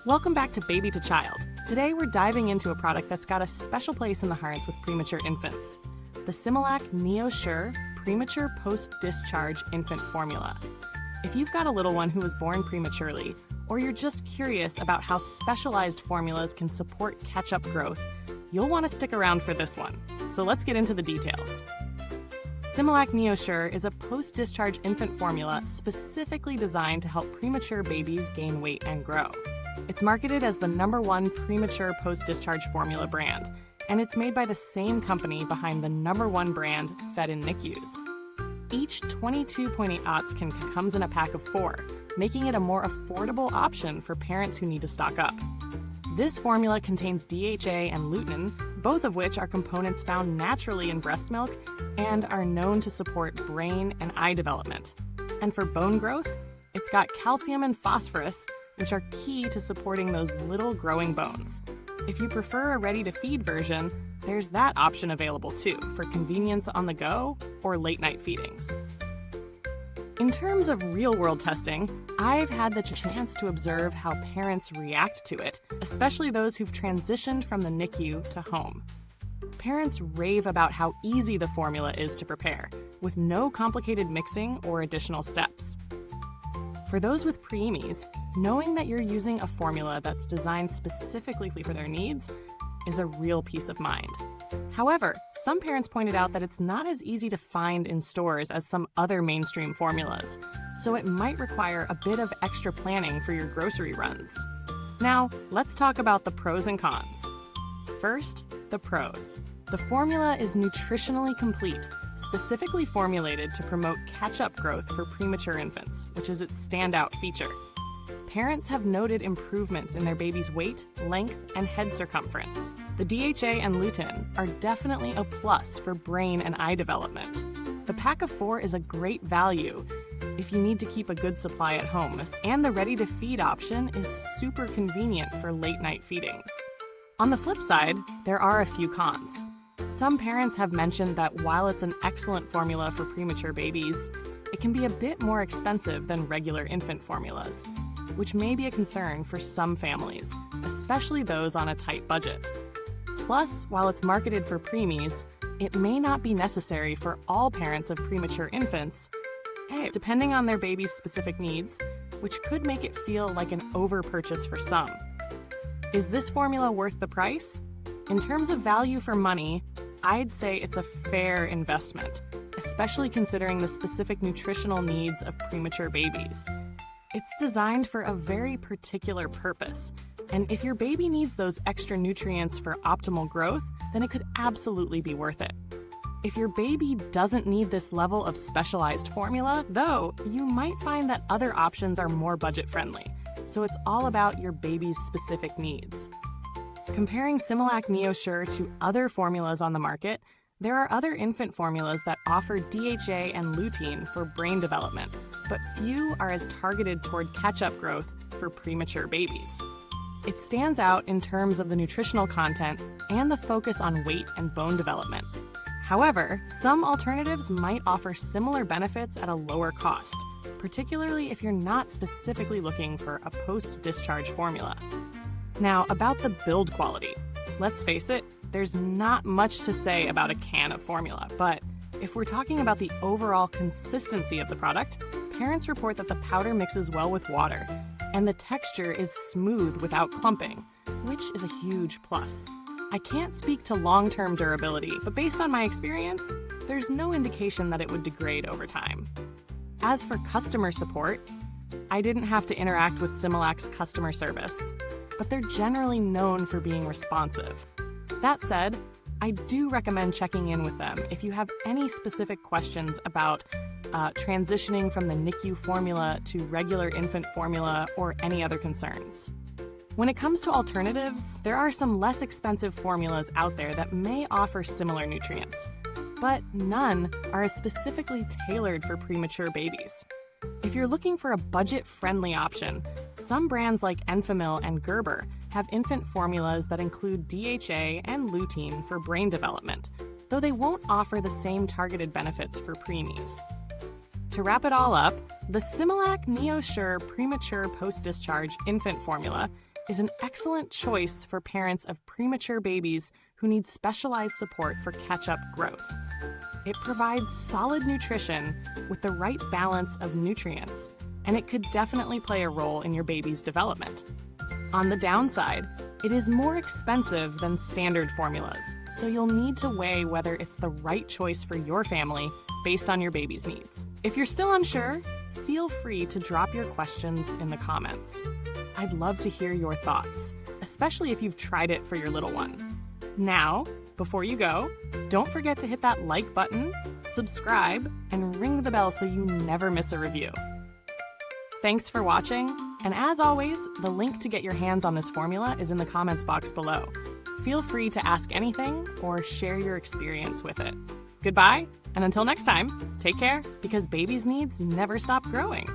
Welcome back to Baby to Child. Today we're diving into a product that's got a special place in the hearts with premature infants. The Similac NeoSure Premature Post-Discharge Infant Formula. If you've got a little one who was born prematurely, or you're just curious about how specialized formulas can support catch-up growth, you'll want to stick around for this one. So let's get into the details. Similac NeoSure is a post-discharge infant formula specifically designed to help premature babies gain weight and grow. It's marketed as the #1 premature post-discharge formula brand, and it's made by the same company behind the #1 brand fed in NICUs. Each 22.8 ounce can comes in a pack of 4, making it a more affordable option for parents who need to stock up. This formula contains DHA and lutein, both of which are components found naturally in breast milk and are known to support brain and eye development. And for bone growth, it's got calcium and phosphorus, which are key to supporting those little growing bones. If you prefer a ready-to-feed version, there's that option available too, for convenience on the go or late-night feedings. In terms of real-world testing, I've had the chance to observe how parents react to it, especially those who've transitioned from the NICU to home. Parents rave about how easy the formula is to prepare, with no complicated mixing or additional steps. For those with preemies, knowing that you're using a formula that's designed specifically for their needs is a real peace of mind. However, some parents pointed out that it's not as easy to find in stores as some other mainstream formulas, so it might require a bit of extra planning for your grocery runs. Now, let's talk about the pros and cons. First, the pros. The formula is nutritionally complete, specifically formulated to promote catch-up growth for premature infants, which is its standout feature. Parents have noted improvements in their baby's weight, length, and head circumference. The DHA and lutein are definitely a plus for brain and eye development. The pack of 4 is a great value if you need to keep a good supply at home, and the ready-to-feed option is super convenient for late-night feedings. On the flip side, there are a few cons. Some parents have mentioned that while it's an excellent formula for premature babies, it can be a bit more expensive than regular infant formulas, which may be a concern for some families, especially those on a tight budget. Plus, while it's marketed for preemies, it may not be necessary for all parents of premature infants, depending on their baby's specific needs, which could make it feel like an overpurchase for some. Is this formula worth the price? In terms of value for money, I'd say it's a fair investment, especially considering the specific nutritional needs of premature babies. It's designed for a very particular purpose, and if your baby needs those extra nutrients for optimal growth, then it could absolutely be worth it. If your baby doesn't need this level of specialized formula, though, you might find that other options are more budget-friendly, so it's all about your baby's specific needs. Comparing Similac NeoSure to other formulas on the market, there are other infant formulas that offer DHA and lutein for brain development, but few are as targeted toward catch-up growth for premature babies. It stands out in terms of the nutritional content and the focus on weight and bone development. However, some alternatives might offer similar benefits at a lower cost, particularly if you're not specifically looking for a post-discharge formula. Now, about the build quality. Let's face it, there's not much to say about a can of formula, but if we're talking about the overall consistency of the product, parents report that the powder mixes well with water, and the texture is smooth without clumping, which is a huge plus. I can't speak to long-term durability, but based on my experience, there's no indication that it would degrade over time. As for customer support, I didn't have to interact with Similac's customer service, but they're generally known for being responsive. That said, I do recommend checking in with them if you have any specific questions about transitioning from the NICU formula to regular infant formula or any other concerns. When it comes to alternatives, there are some less expensive formulas out there that may offer similar nutrients, but none are as specifically tailored for premature babies. If you're looking for a budget-friendly option, some brands like Enfamil and Gerber have infant formulas that include DHA and lutein for brain development, though they won't offer the same targeted benefits for preemies. To wrap it all up, the Similac NeoSure Premature Post-Discharge Infant Formula is an excellent choice for parents of premature babies who need specialized support for catch-up growth. It provides solid nutrition with the right balance of nutrients, and it could definitely play a role in your baby's development. On the downside, it is more expensive than standard formulas, so you'll need to weigh whether it's the right choice for your family based on your baby's needs. If you're still unsure, feel free to drop your questions in the comments. I'd love to hear your thoughts, especially if you've tried it for your little one. Now, before you go, don't forget to hit that like button, subscribe, and ring the bell so you never miss a review. Thanks for watching, and as always, the link to get your hands on this formula is in the comments box below. Feel free to ask anything or share your experience with it. Goodbye, and until next time, take care, because babies' needs never stop growing.